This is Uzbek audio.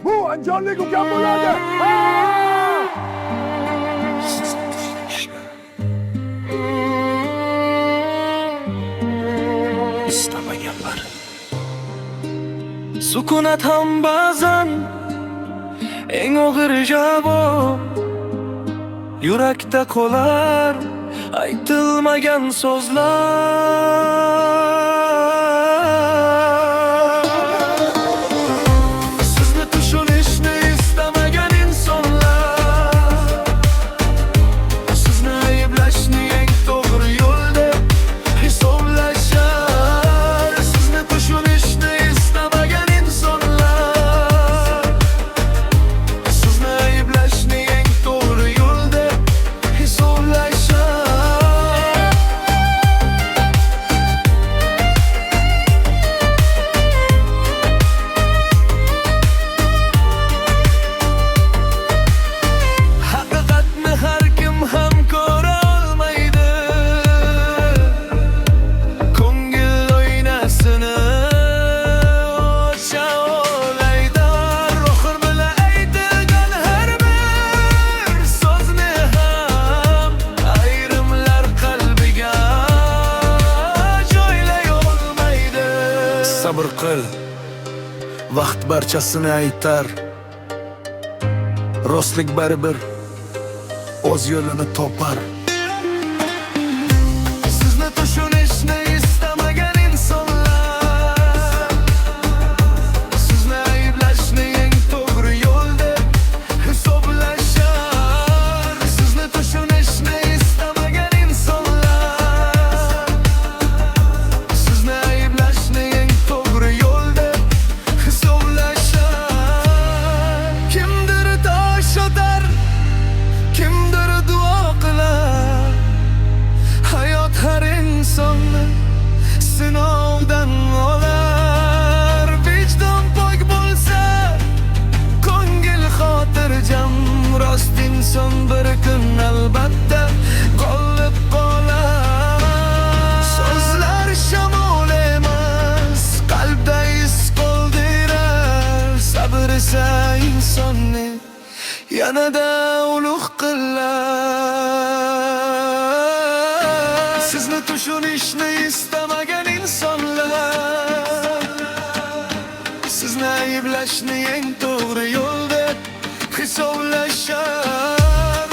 Bu anjorlik ukam bo'ladi. İstamaganlar. Sukunat ham ba'zan eng og'ir javob. Yurakda qolar aytilmagan so'zlar. Sizni tushunishni istamagan insonlar, sizni ayblashni eng to'g'ri yo'l deb hisoblashar. Sizni tushunishni istamagan insonlar, sizni ayblashni eng to'g'ri yo'l deb hisoblashar. Haqiqatni har kim ham ko'ra olmaydi. Ko'ngil oynasini ocha olaydi. Ruhim bilan aytilgan har bir so'zni ham ayrimlar qalbiga joylay olmaydi. Sabr qil, vaqt barchasini aytar. Rostlik baribir o'z yo'lini topar. Sizni tushunishni istamagan insonlar, sizni ayblashni eng to'g'ri yo'l deb hisoblashar. Sizni tushunishni istamagan insonlar, sizni ayblashni eng to'g'ri yo'l deb hisoblashar. Kimdir tosh otar, kimdir duo qilar. Hayot har insonni sinovdan olar. Vijdon pok bo'lsa, ko'ngil xotirjam. Rost inson bir kun albatta qolib qolar. So'zlar shamol emas, qalbda iz qoldirar. Sabr esa insonni yanada ulug' qilar. Sizni tushunishni istamagan insonlar, sizni ayblashni eng to'g'ri yo'l deb hisoblashar.